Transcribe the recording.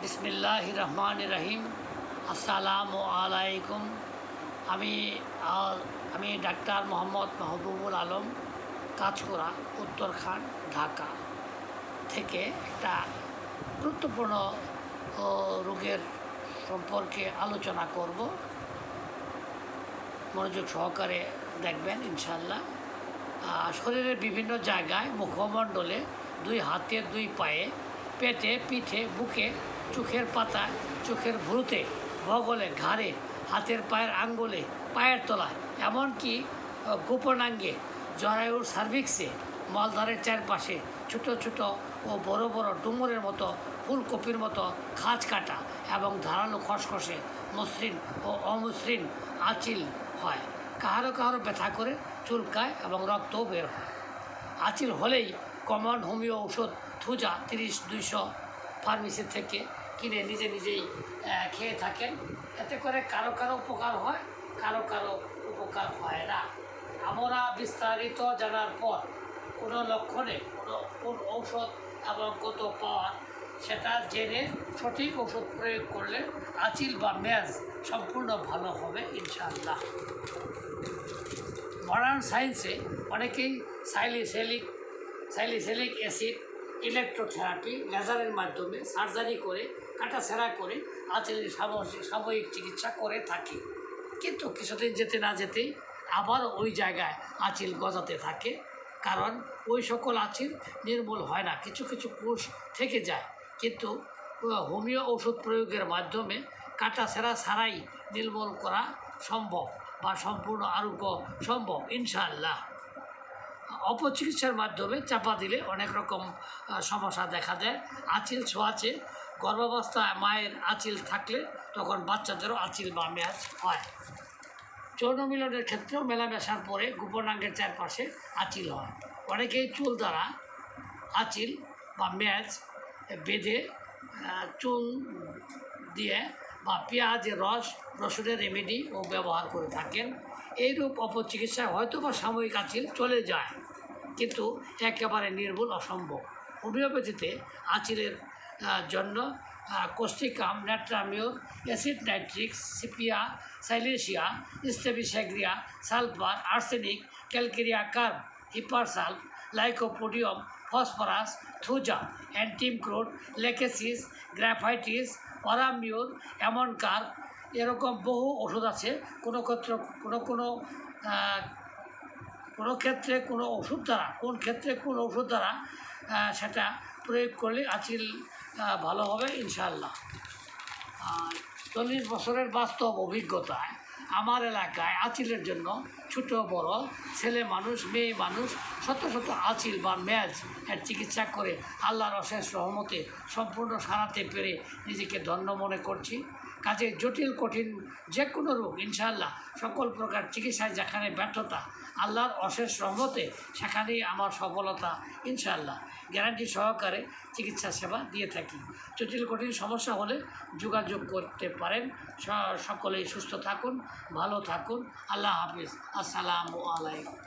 বিসমিল্লাহির রহমানির রহিম। আসসালামু আলাইকুম। আমি ডাক্তার মোহাম্মদ মাহবুবুল আলম, কাজকরা, উত্তরখান, ঢাকা থেকে একটা গুরুত্বপূর্ণ রোগের সম্পর্কে আলোচনা করব। মনোযোগ সহকারে দেখবেন ইনশাল্লাহ। শরীরের বিভিন্ন জায়গায়, মুখমণ্ডলে, দুই হাতে, দুই পায়ে, পেটে, পিঠে, বুকে, চোখের পাতায়, চোখের ভ্রুতে, বগলে, ঘাড়ে, হাতের পায়ের আঙ্গুলে, পায়ের তলায়, এমনকি গোপনাঙ্গে, জরায়ুর সার্ভিক্সে, মলদ্বারের চারপাশে ছোটো ছোটো ও বড় বড় ডুমুরের মতো, ফুলকপির মতো খাঁজ কাটা এবং ধারালো খসখসে মসৃণ ও অমসৃণ আঁচিল হয়। কাহারো কাহারো ব্যথা করে, চুলকায় এবং রক্তও বের হয়। আঁচিল হলেই কমন হোমিও ঔষধ থুজা 30-200 ফার্মেসি থেকে কিনে নিজেই খেয়ে থাকেন। এতে করে কারো কারো উপকার হয়, কারো কারো উপকার হয় না। আমরা বিস্তারিত জানার পর কোনো লক্ষণে কোন ঔষধ এবং কত পাওয়ার সেটা জেনে সঠিক ওষুধ প্রয়োগ করলে আঁচিল বা মেয়াজ সম্পূর্ণ ভালো হবে ইনশাআল্লাহ। মডার্ন সায়েন্সে অনেকেই সাইলিসিলিক অ্যাসিড, ইলেকট্রোথেরাপি, লেজারের মাধ্যমে সার্জারি করে, কাটাছেঁড়া করে আঁচিলের সাময়িক চিকিৎসা করে থাকে। কিন্তু কিছুদিন যেতে না যেতেই আবার ওই জায়গায় আঁচিল গজাতে থাকে, কারণ ওই সকল আঁচিল নির্মূল হয় না, কিছু কিছু কোষ থেকে যায়। কিন্তু হোমিও ওষুধ প্রয়োগের মাধ্যমে কাটাছেঁড়া ছাড়াই নির্মূল করা সম্ভব বা সম্পূর্ণ আরোগ্য সম্ভব ইনশাআল্লাহ। অপচিকিৎসার মাধ্যমে চাপা দিলে অনেক রকম সমস্যা দেখা দেয়। আঁচিল ছোঁয়াচে, গর্ভাবস্থায় মায়ের আঁচিল থাকলে তখন বাচ্চাদেরও আঁচিল বা মেয়াজ হয়। যৌন মিলনের ক্ষেত্রেও মেলামেশার পরে গোপনাঙ্গের চারপাশে আঁচিল হয়। অনেকেই চুল দ্বারা আঁচিল বা মেয়াজ বেঁধে চুন দিয়ে বা পেঁয়াজের রসুনের রেমেডি ও ব্যবহার করে থাকেন। এইরূপ অপচিকিৎসায় হয়তো বা সাময়িক আঁচিল চলে যায়, কিন্তু একেবারে নির্মূল অসম্ভব। হোমিওপ্যাথিতে আঁচিলের জন্য causticum, natrum mur, acid nitric, sepia, silicea, staphysagria, sulphur, arsenic, calcarea carb, hepar sulph, lycopodium, phosphorus, thuja, antim crud, lachesis, graphites, aurum mur, ammon carb, এরকম বহু ওষুধ আছে। কোনো ক্ষেত্রে কোনো ওষুধ দ্বারা সেটা প্রয়োগ করলে আঁচিল ভালো হবে ইনশাআল্লাহ। 40 বছরের বাস্তব অভিজ্ঞতায় আমার এলাকায় আঁচিলের জন্য ছোট বড়, ছেলে মানুষ, মেয়ে মানুষ শত শত আঁচিল বা মেয়াজ এর চিকিৎসা করে আল্লাহর অশেষ রহমতে সম্পূর্ণ সারাতে পেরে নিজেকে ধন্য মনে করছি। কাজে জটিল কঠিন যে কোনো রোগ ইনশাআল্লাহ, সকল প্রকার চিকিৎসায় যেখানে ব্যর্থতা, আল্লাহর অশেষ রহমতে সেখানেই আমার সফলতা ইনশাআল্লাহ। গ্যারান্টি সহকারে চিকিৎসা সেবা দিয়ে থাকি। জটিল কঠিন সমস্যা হলে যোগাযোগ করতে পারেন। সকলেই সুস্থ থাকুন, ভালো থাকুন। আল্লাহ হাফিজ। আসসালামু আলাইকুম।